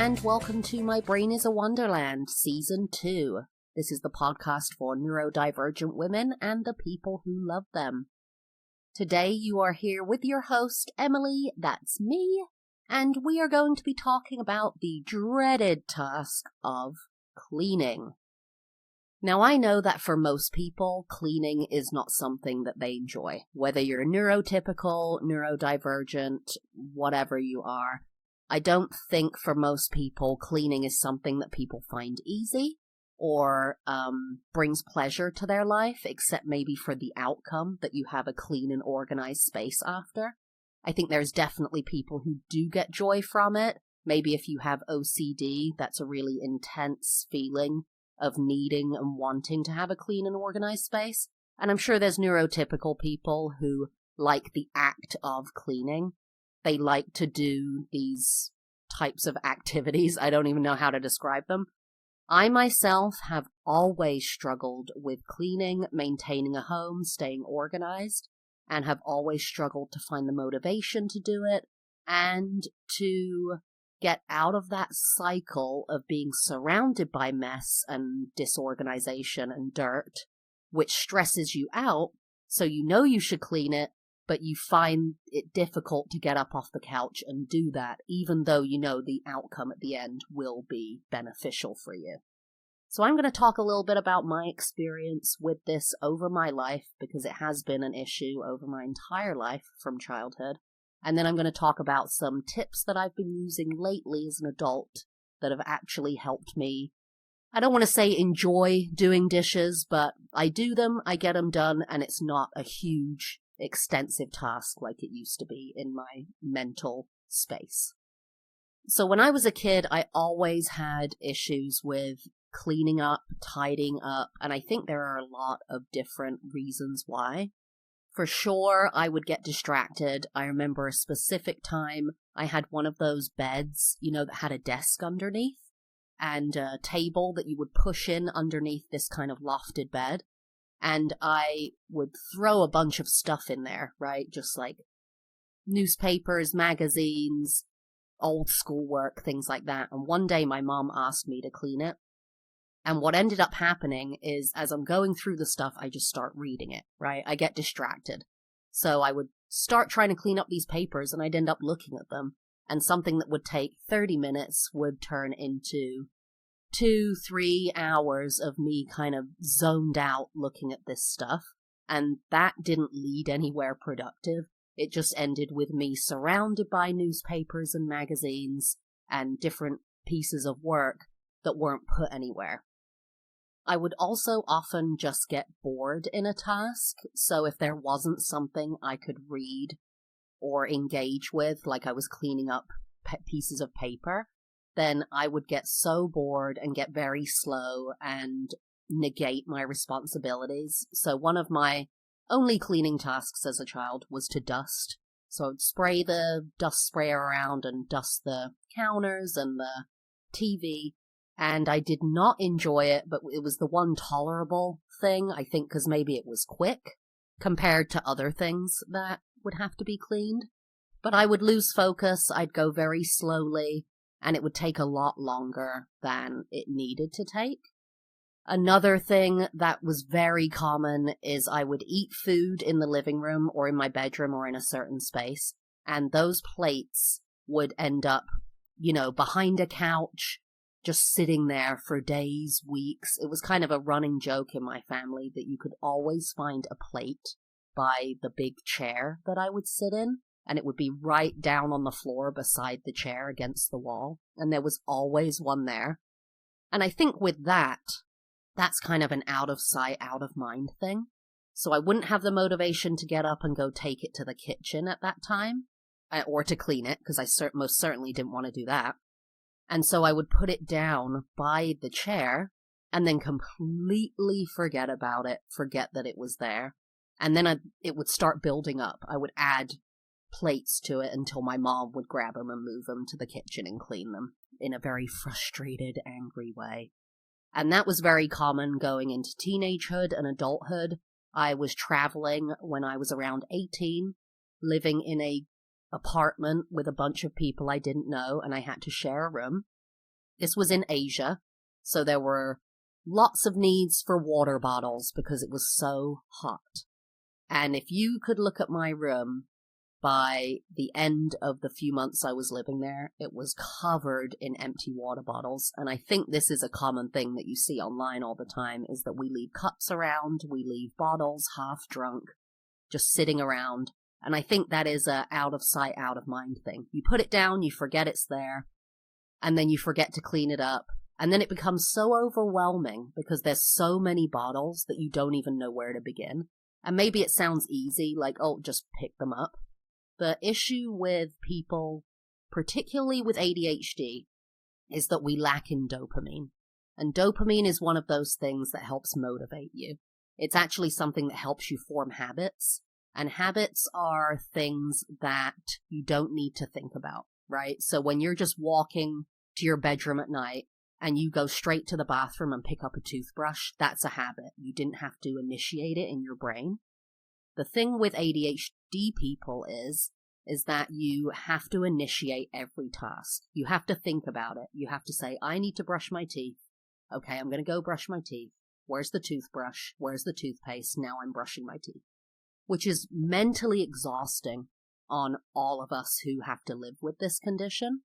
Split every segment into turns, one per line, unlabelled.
and welcome to My Brain is a Wonderland, Season 2. This is the podcast for neurodivergent women and the people who love them. Today you are here with your host, Emily, that's me, and we are going to be talking about the dreaded task of cleaning. Now, I know that for most people, cleaning is not something that they enjoy. Whether you're neurotypical, neurodivergent, whatever you are, I don't think for most people cleaning is something that people find easy or brings pleasure to their life, except maybe for the outcome that you have a clean and organized space after. I think there's definitely people who do get joy from it. Maybe if you have OCD, that's a really intense feeling of needing and wanting to have a clean and organized space. And I'm sure there's neurotypical people who like the act of cleaning. They like to do these types of activities. I don't even know how to describe them. I myself have always struggled with cleaning, maintaining a home, staying organized, and have always struggled to find the motivation to do it and to get out of that cycle of being surrounded by mess and disorganization and dirt, which stresses you out, so you know you should clean it, but you find it difficult to get up off the couch and do that, even though you know the outcome at the end will be beneficial for you. So I'm going to talk a little bit about my experience with this over my life, because it has been an issue over my entire life from childhood. And then I'm going to talk about some tips that I've been using lately as an adult that have actually helped me. I don't want to say enjoy doing dishes, but I do them, I get them done, and it's not a huge, extensive task like it used to be in my mental space. So when I was a kid, I always had issues with cleaning up, tidying up, and I think there are a lot of different reasons why. For sure, I would get distracted. I remember a specific time I had one of those beds, that had a desk underneath and a table that you would push in underneath this kind of lofted bed. And I would throw a bunch of stuff in there, right? Just like newspapers, magazines, old schoolwork, things like that. And one day my mom asked me to clean it. And what ended up happening is, as I'm going through the stuff, I just start reading it, right? I get distracted. So I would start trying to clean up these papers, and I'd end up looking at them. And something that would take 30 minutes would turn into 2-3 hours of me kind of zoned out looking at this stuff. And that didn't lead anywhere productive. It just ended with me surrounded by newspapers and magazines and different pieces of work that weren't put anywhere. I would also often just get bored in a task, so if there wasn't something I could read or engage with, like I was cleaning up pieces of paper, then I would get so bored and get very slow and negate my responsibilities. So one of my only cleaning tasks as a child was to dust. So I'd spray the dust sprayer around and dust the counters and the TV. And I did not enjoy it, but it was the one tolerable thing, I think, because maybe it was quick compared to other things that would have to be cleaned. But I would lose focus, I'd go very slowly, and it would take a lot longer than it needed to take. Another thing that was very common is I would eat food in the living room or in my bedroom or in a certain space, and those plates would end up, behind a couch, just sitting there for days, weeks. It was kind of a running joke in my family that you could always find a plate by the big chair that I would sit in, and it would be right down on the floor beside the chair against the wall, and there was always one there. And I think with that's kind of an out of sight, out of mind thing. So I wouldn't have the motivation to get up and go take it to the kitchen at that time, or to clean it, because I most certainly didn't want to do that. And so I would put it down by the chair and then completely forget about it, forget that it was there. And then it would start building up. I would add plates to it until my mom would grab them and move them to the kitchen and clean them in a very frustrated, angry way. And that was very common going into teenagehood and adulthood. I was traveling when I was around 18, living in a apartment with a bunch of people I didn't know, and I had to share a room. This was in Asia, so there were lots of needs for water bottles because it was so hot. And if you could look at my room, by the end of the few months I was living there, it was covered in empty water bottles. And I think this is a common thing that you see online all the time, is that we leave cups around, we leave bottles half drunk, just sitting around. And I think that is a out of sight, out of mind thing. You put it down, you forget it's there, and then you forget to clean it up. And then it becomes so overwhelming because there's so many bottles that you don't even know where to begin. And maybe it sounds easy, like, oh, just pick them up. The issue with people, particularly with ADHD, is that we lack in dopamine. And dopamine is one of those things that helps motivate you. It's actually something that helps you form habits. And habits are things that you don't need to think about, right? So when you're just walking to your bedroom at night and you go straight to the bathroom and pick up a toothbrush, that's a habit. You didn't have to initiate it in your brain. The thing with ADHD people is that you have to initiate every task. You have to think about it. You have to say, I need to brush my teeth. Okay, I'm going to go brush my teeth. Where's the toothbrush? Where's the toothpaste? Now I'm brushing my teeth. Which is mentally exhausting on all of us who have to live with this condition.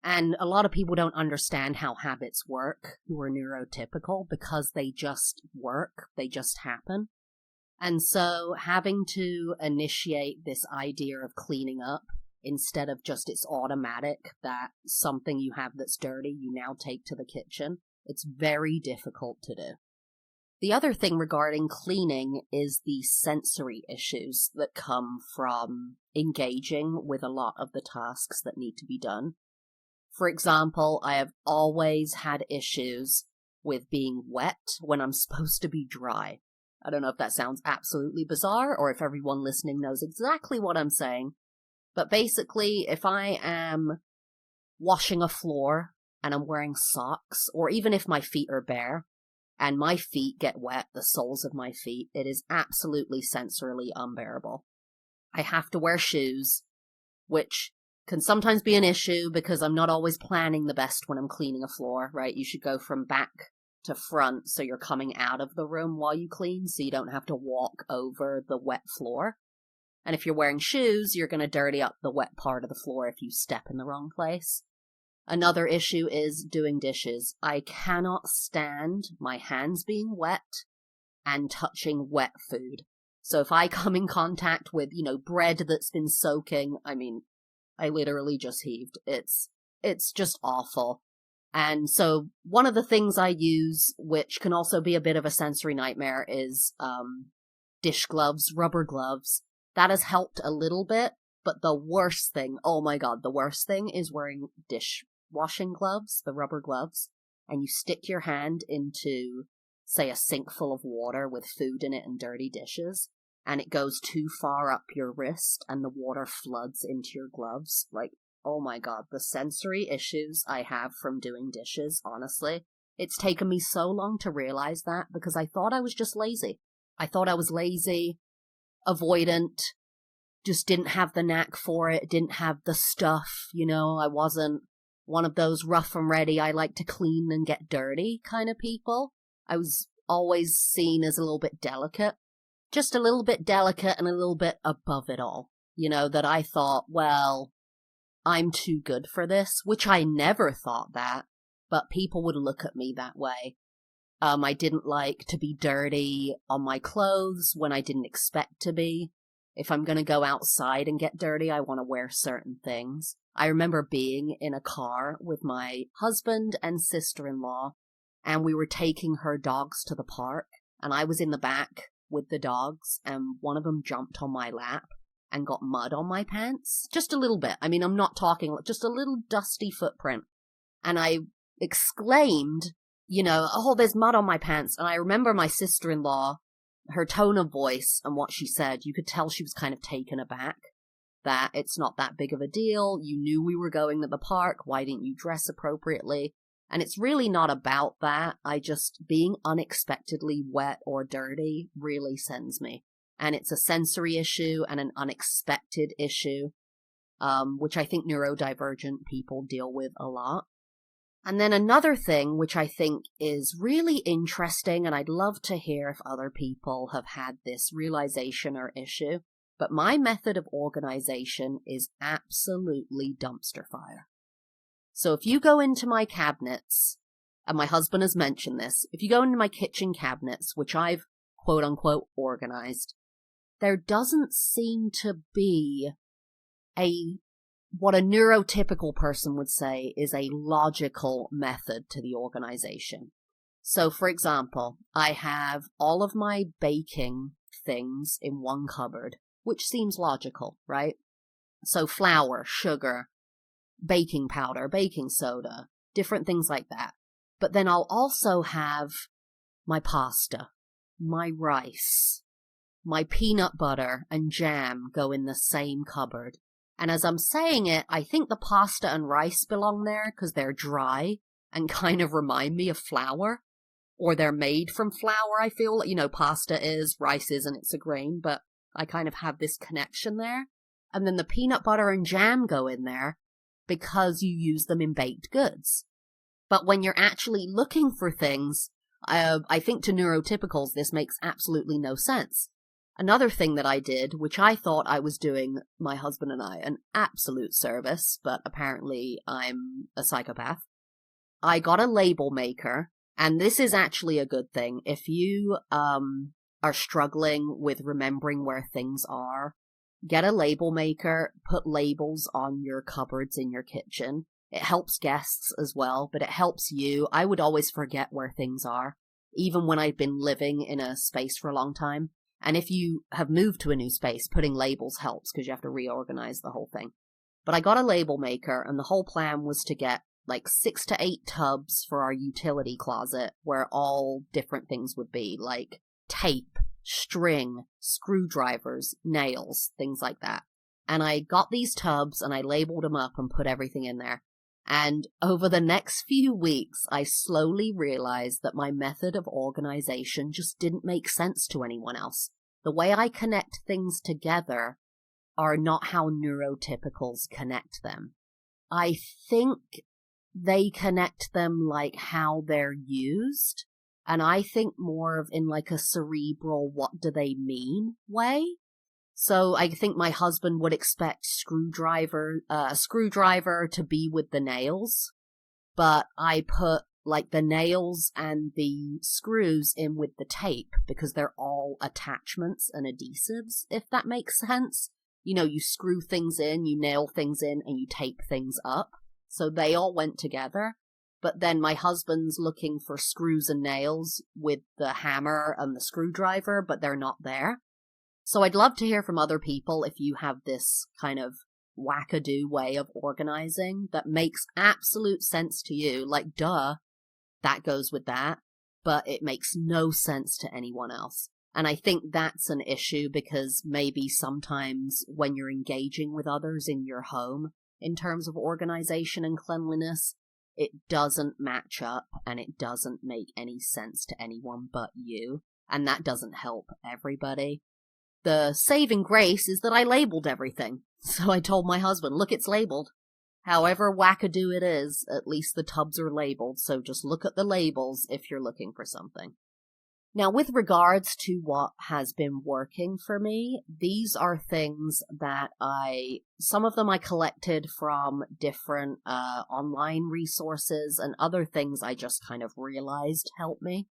And a lot of people don't understand how habits work who are neurotypical because they just work. They just happen. And so having to initiate this idea of cleaning up instead of just it's automatic that something you have that's dirty you now take to the kitchen, it's very difficult to do. The other thing regarding cleaning is the sensory issues that come from engaging with a lot of the tasks that need to be done. For example, I have always had issues with being wet when I'm supposed to be dry. I don't know if that sounds absolutely bizarre or if everyone listening knows exactly what I'm saying. But basically, if I am washing a floor and I'm wearing socks, or even if my feet are bare and my feet get wet, the soles of my feet, it is absolutely sensorily unbearable. I have to wear shoes, which can sometimes be an issue because I'm not always planning the best when I'm cleaning a floor, right? You should go from back to front so you're coming out of the room while you clean so you don't have to walk over the wet floor. And if you're wearing shoes, you're going to dirty up the wet part of the floor if you step in the wrong place. Another issue is doing dishes. I cannot stand my hands being wet and touching wet food. So if I come in contact with, bread that's been soaking, I literally just heaved. It's just awful. And so one of the things I use, which can also be a bit of a sensory nightmare, is dish gloves, rubber gloves. That has helped a little bit, but the worst thing, oh my god, the worst thing is wearing dishwashing gloves, the rubber gloves, and you stick your hand into, say, a sink full of water with food in it and dirty dishes, and it goes too far up your wrist and the water floods into your gloves. Like, oh my god, the sensory issues I have from doing dishes, honestly. It's taken me so long to realize that because I thought I was just lazy. I thought I was lazy, avoidant, just didn't have the knack for it, didn't have the stuff, I wasn't one of those rough and ready, I like to clean and get dirty kind of people. I was always seen as a little bit delicate. Just a little bit delicate and a little bit above it all. That I thought, well, I'm too good for this, which I never thought that, but people would look at me that way. I didn't like to be dirty on my clothes when I didn't expect to be. If I'm going to go outside and get dirty, I want to wear certain things. I remember being in a car with my husband and sister-in-law, and we were taking her dogs to the park, and I was in the back with the dogs, and one of them jumped on my lap and got mud on my pants. Just a little bit. I'm not talking, just a little dusty footprint. And I exclaimed, oh, there's mud on my pants. And I remember my sister-in-law, her tone of voice and what she said, you could tell she was kind of taken aback, that it's not that big of a deal. You knew we were going to the park. Why didn't you dress appropriately? And it's really not about that. Being unexpectedly wet or dirty really sends me. And it's a sensory issue and an unexpected issue, which I think neurodivergent people deal with a lot. And then another thing, which I think is really interesting, and I'd love to hear if other people have had this realization or issue, but my method of organization is absolutely dumpster fire. So if you go into my cabinets, and my husband has mentioned this, if you go into my kitchen cabinets, which I've quote unquote organized, there doesn't seem to be what a neurotypical person would say is a logical method to the organization. So, for example, I have all of my baking things in one cupboard, which seems logical, right? So flour, sugar, baking powder, baking soda, different things like that. But then I'll also have my pasta, my rice, my peanut butter and jam go in the same cupboard. And as I'm saying it, I think the pasta and rice belong there because they're dry and kind of remind me of flour. Or they're made from flour, I feel. Pasta is, rice isn't, it's a grain, but I kind of have this connection there. And then the peanut butter and jam go in there because you use them in baked goods. But when you're actually looking for things, I think to neurotypicals, this makes absolutely no sense. Another thing that I did, which I thought I was doing my husband and I an absolute service, but apparently I'm a psychopath. I got a label maker, and this is actually a good thing. If you are struggling with remembering where things are, get a label maker, put labels on your cupboards in your kitchen. It helps guests as well, but it helps you. I would always forget where things are, even when I've been living in a space for a long time. And if you have moved to a new space, putting labels helps because you have to reorganize the whole thing. But I got a label maker, and the whole plan was to get like 6 to 8 tubs for our utility closet where all different things would be, like tape, string, screwdrivers, nails, things like that. And I got these tubs and I labeled them up and put everything in there. And over the next few weeks, I slowly realized that my method of organization just didn't make sense to anyone else. The way I connect things together are not how neurotypicals connect them. I think they connect them like how they're used. And I think more of in like a cerebral, what do they mean way. So I think my husband would expect a screwdriver to be with the nails, but I put like the nails and the screws in with the tape because they're all attachments and adhesives, if that makes sense. You screw things in, you nail things in, and you tape things up. So they all went together. But then my husband's looking for screws and nails with the hammer and the screwdriver, but they're not there. So I'd love to hear from other people if you have this kind of wackadoo way of organizing that makes absolute sense to you. Like, duh, that goes with that, but it makes no sense to anyone else. And I think that's an issue because maybe sometimes when you're engaging with others in your home in terms of organization and cleanliness, it doesn't match up and it doesn't make any sense to anyone but you. And that doesn't help everybody. The saving grace is that I labeled everything. So I told my husband, look, it's labeled. However wackadoo it is, at least the tubs are labeled. So just look at the labels if you're looking for something. Now, with regards to what has been working for me, these are things that some of them I collected from different online resources, and other things I just kind of realized helped me.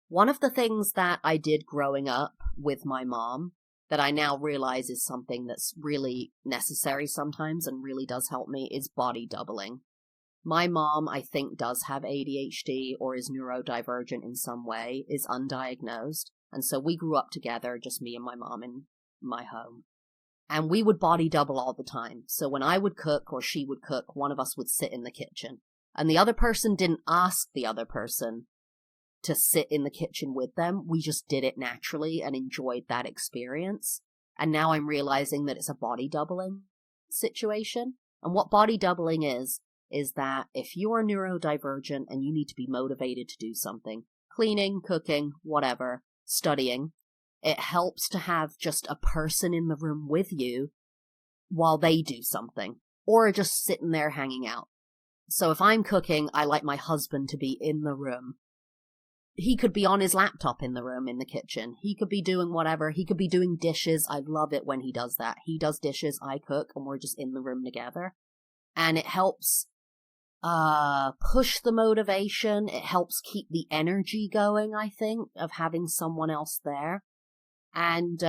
One of the things that I did growing up with my mom that I now realize is something that's really necessary sometimes and really does help me is body doubling. My mom, I think, does have ADHD or is neurodivergent in some way, is undiagnosed. And so we grew up together, just me and my mom in my home. And we would body double all the time. So when I would cook or she would cook, one of us would sit in the kitchen. And the other person didn't ask the other person to sit in the kitchen with them. We just did it naturally and enjoyed that experience. And now I'm realizing that it's a body doubling situation. And what body doubling is that if you are neurodivergent and you need to be motivated to do something, cleaning, cooking, whatever, studying, it helps to have just a person in the room with you while they do something, or just sitting there hanging out. So if I'm cooking, I like my husband to be in the room. He could be on his laptop in the room, in the kitchen. He could be doing whatever. He could be doing dishes. I love it when he does that. He does dishes, I cook, and we're just in the room together. And it helps push the motivation. It helps keep the energy going, I think, of having someone else there. And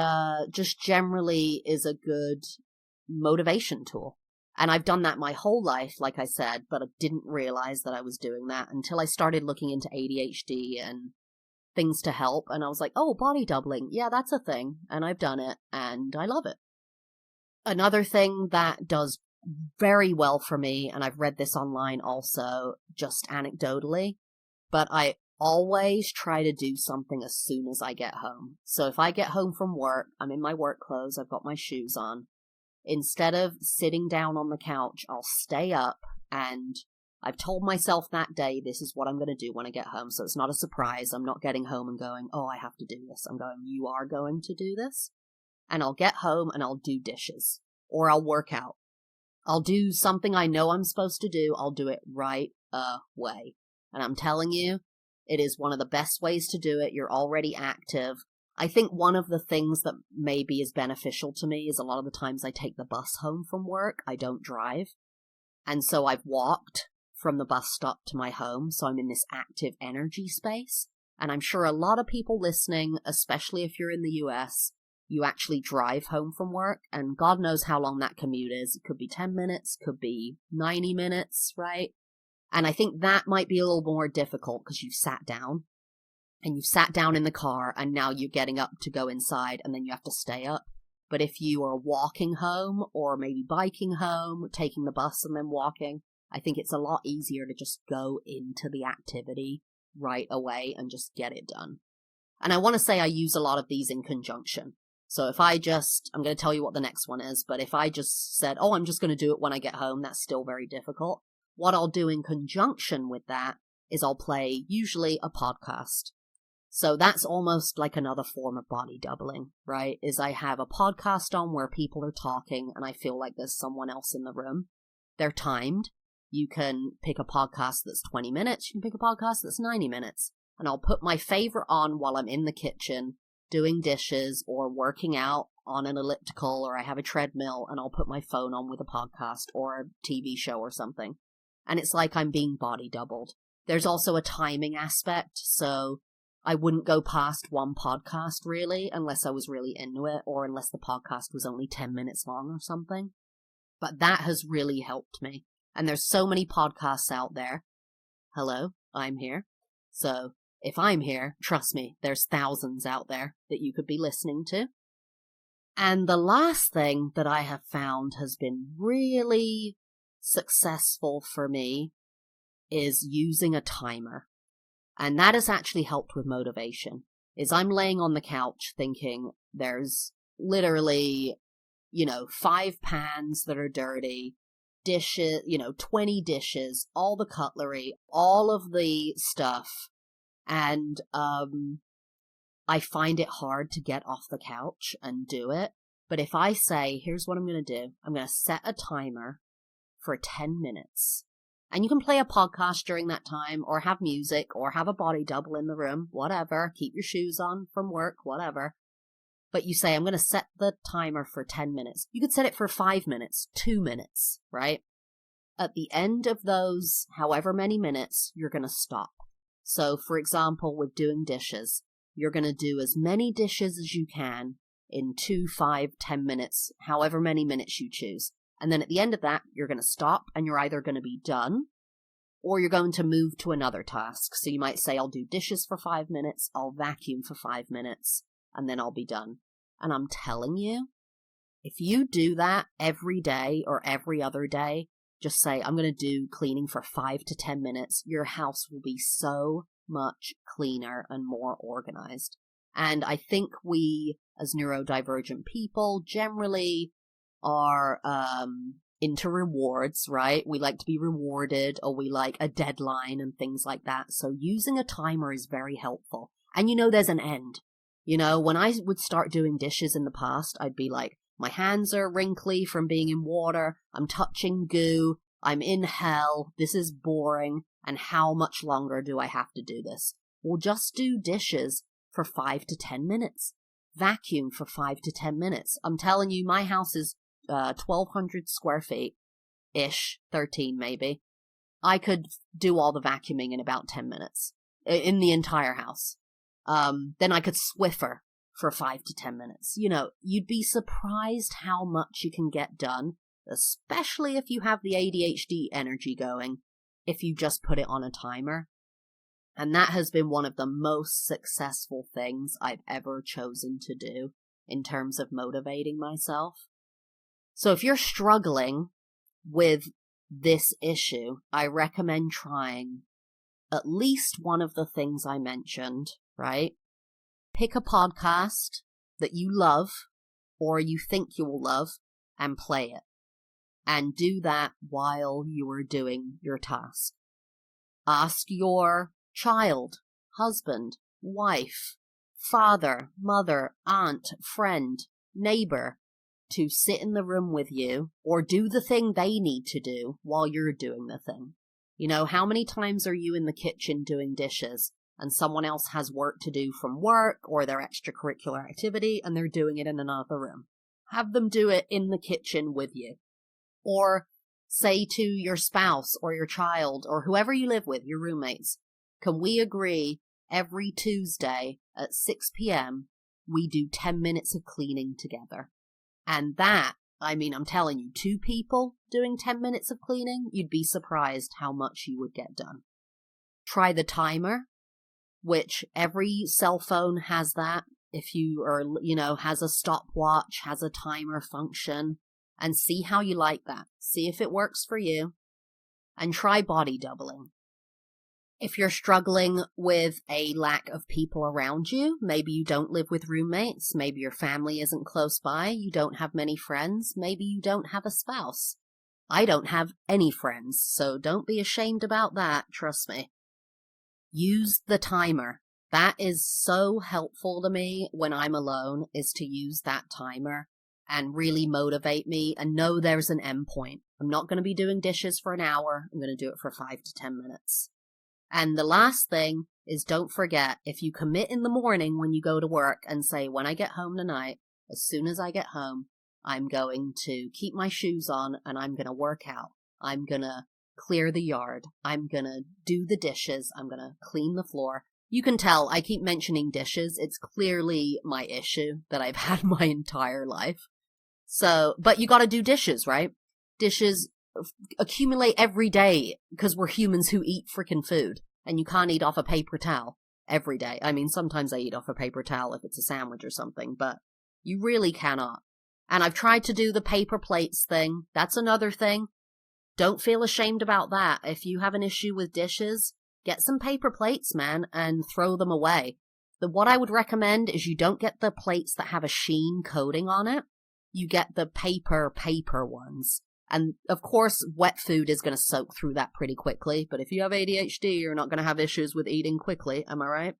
just generally is a good motivation tool. And I've done that my whole life, like I said, but I didn't realize that I was doing that until I started looking into ADHD and things to help. And I was like, oh, body doubling. Yeah, that's a thing. And I've done it and I love it. Another thing that does very well for me, and I've read this online also, just anecdotally, but I always try to do something as soon as I get home. So if I get home from work, I'm in my work clothes, I've got my shoes on. Instead of sitting down on the couch, I'll stay up, and I've told myself that day, this is what I'm going to do when I get home. So it's not a surprise. I'm not getting home and going, oh, I have to do this. I'm going, you are going to do this. And I'll get home and I'll do dishes, or I'll work out. I'll do something I know I'm supposed to do. I'll do it right away. And I'm telling you, it is one of the best ways to do it. You're already active. I think one of the things that maybe is beneficial to me is a lot of the times I take the bus home from work. I don't drive. And so I've walked from the bus stop to my home. So I'm in this active energy space. And I'm sure a lot of people listening, especially if you're in the US, you actually drive home from work. And God knows how long that commute is. It could be 10 minutes, could be 90 minutes, right? And I think that might be a little more difficult because you've sat down. And you've sat down in the car, and now you're getting up to go inside, and then you have to stay up. But if you are walking home, or maybe biking home, taking the bus and then walking, I think it's a lot easier to just go into the activity right away and just get it done. And I want to say I use a lot of these in conjunction. So if I'm going to tell you what the next one is, but if I just said, oh, I'm just going to do it when I get home, that's still very difficult. What I'll do in conjunction with that is I'll play usually a podcast. So that's almost like another form of body doubling, right? Is I have a podcast on where people are talking and I feel like there's someone else in the room. They're timed. You can pick a podcast that's 20 minutes. You can pick a podcast that's 90 minutes. And I'll put my favorite on while I'm in the kitchen doing dishes or working out on an elliptical, or I have a treadmill, and I'll put my phone on with a podcast or a TV show or something. And it's like I'm being body doubled. There's also a timing aspect, so I wouldn't go past one podcast, really, unless I was really into it, or unless the podcast was only 10 minutes long or something. But that has really helped me. And there's so many podcasts out there. Hello, I'm here. So if I'm here, trust me, there's thousands out there that you could be listening to. And the last thing that I have found has been really successful for me is using a timer. And that has actually helped with motivation. Is I'm laying on the couch thinking there's literally, 5 pans that are dirty, dishes, 20 dishes, all the cutlery, all of the stuff. And I find it hard to get off the couch and do it. But if I say, here's what I'm going to do. I'm going to set a timer for 10 minutes. And you can play a podcast during that time, or have music, or have a body double in the room, whatever. Keep your shoes on from work, whatever. But you say, I'm going to set the timer for 10 minutes. You could set it for 5 minutes, 2 minutes, right? At the end of those, however many minutes, you're going to stop. So, for example, with doing dishes, you're going to do as many dishes as you can in 2, 5, 10 minutes, however many minutes you choose. And then at the end of that, you're going to stop, and you're either going to be done, or you're going to move to another task. So you might say, I'll do dishes for 5 minutes, I'll vacuum for 5 minutes, and then I'll be done. And I'm telling you, if you do that every day or every other day, just say, I'm going to do cleaning for 5 to 10 minutes, your house will be so much cleaner and more organized. And I think we, as neurodivergent people, generally are into rewards, right? We like to be rewarded, or we like a deadline and things like that. So using a timer is very helpful. And there's an end. When I would start doing dishes in the past, I'd be like, my hands are wrinkly from being in water, I'm touching goo, I'm in hell, this is boring, and how much longer do I have to do this? Well, just do dishes for 5 to 10 minutes. Vacuum for 5 to 10 minutes. I'm telling you, my house is 1,200 square feet-ish, 13 maybe. I could do all the vacuuming in about 10 minutes in the entire house. Then I could Swiffer for 5 to 10 minutes. You know, you'd be surprised how much you can get done, especially if you have the ADHD energy going, if you just put it on a timer. And that has been one of the most successful things I've ever chosen to do in terms of motivating myself. So if you're struggling with this issue, I recommend trying at least one of the things I mentioned, right? Pick a podcast that you love or you think you will love and play it. And do that while you are doing your task. Ask your child, husband, wife, father, mother, aunt, friend, neighbor to sit in the room with you or do the thing they need to do while you're doing the thing. You know, how many times are you in the kitchen doing dishes and someone else has work to do from work or their extracurricular activity and they're doing it in another room? Have them do it in the kitchen with you. Or say to your spouse or your child or whoever you live with, your roommates, can we agree every Tuesday at 6 p.m. we do 10 minutes of cleaning together? And that, I mean, I'm telling you, 2 people doing 10 minutes of cleaning, you'd be surprised how much you would get done. Try the timer, which every cell phone has that. If you are, has a stopwatch, has a timer function, and see how you like that. See if it works for you. And try body doubling. If you're struggling with a lack of people around you, maybe you don't live with roommates, maybe your family isn't close by, you don't have many friends, maybe you don't have a spouse. I don't have any friends, so don't be ashamed about that, trust me. Use the timer. That is so helpful to me when I'm alone, is to use that timer and really motivate me and know there's an end point. I'm not going to be doing dishes for an hour. I'm going to do it for 5 to 10 minutes. And the last thing is, don't forget, if you commit in the morning when you go to work and say, when I get home tonight, as soon as I get home, I'm going to keep my shoes on and I'm going to work out. I'm going to clear the yard. I'm going to do the dishes. I'm going to clean the floor. You can tell I keep mentioning dishes. It's clearly my issue that I've had my entire life. So, but you got to do dishes, right? Dishes accumulate every day because we're humans who eat freaking food, and you can't eat off a paper towel every day. I mean, sometimes I eat off a paper towel if it's a sandwich or something, but you really cannot. And I've tried to do the paper plates thing. That's another thing. Don't feel ashamed about that. If you have an issue with dishes, get some paper plates, man, and throw them away. What I would recommend is you don't get the plates that have a sheen coating on it. You get the paper ones. And, of course, wet food is going to soak through that pretty quickly. But if you have ADHD, you're not going to have issues with eating quickly. Am I right?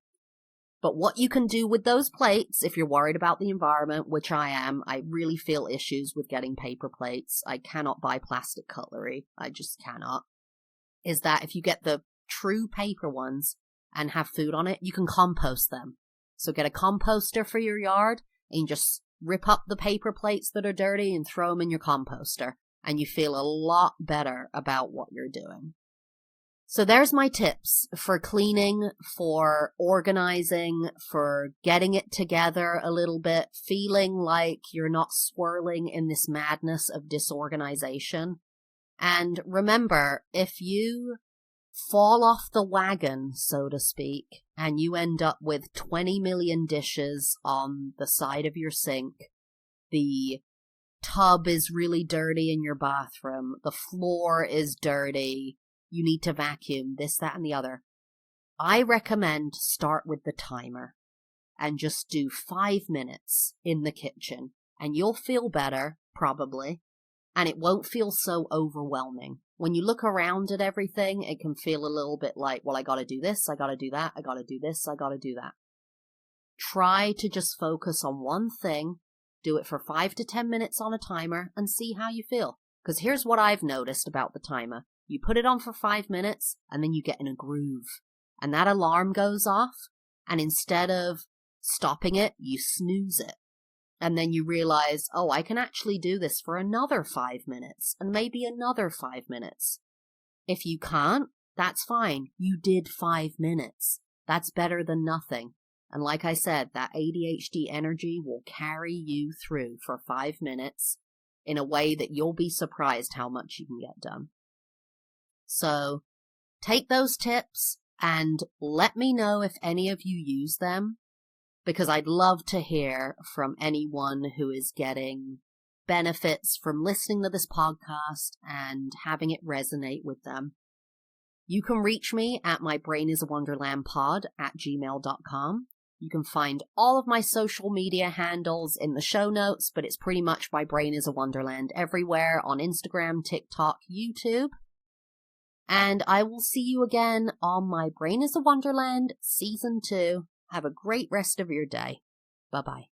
But what you can do with those plates, if you're worried about the environment, which I am, I really feel issues with getting paper plates. I cannot buy plastic cutlery. I just cannot. Is that if you get the true paper ones and have food on it, you can compost them. So get a composter for your yard and just rip up the paper plates that are dirty and throw them in your composter. And you feel a lot better about what you're doing. So there's my tips for cleaning, for organizing, for getting it together a little bit, feeling like you're not swirling in this madness of disorganization. And remember, if you fall off the wagon, so to speak, and you end up with 20 million dishes on the side of your sink, the tub is really dirty in your bathroom, the floor is dirty, you need to vacuum, this, that, and the other. I recommend start with the timer and just do 5 minutes in the kitchen, and you'll feel better, probably, and it won't feel so overwhelming. When you look around at everything, it can feel a little bit like, well, I gotta do this, I gotta do that, I gotta do this, I gotta do that. Try to just focus on one thing. Do it for 5 to 10 minutes on a timer and see how you feel. Because here's what I've noticed about the timer. You put it on for 5 minutes, and then you get in a groove. And that alarm goes off, and instead of stopping it, you snooze it. And then you realize, oh, I can actually do this for another 5 minutes, and maybe another 5 minutes. If you can't, that's fine. You did 5 minutes. That's better than nothing. And like I said, that ADHD energy will carry you through for 5 minutes in a way that you'll be surprised how much you can get done. So take those tips and let me know if any of you use them, because I'd love to hear from anyone who is getting benefits from listening to this podcast and having it resonate with them. You can reach me at mybrainisaWonderlandpod@gmail.com. You can find all of my social media handles in the show notes, but it's pretty much My Brain is a Wonderland everywhere on Instagram, TikTok, YouTube. And I will see you again on My Brain is a Wonderland Season 2. Have a great rest of your day. Bye-bye.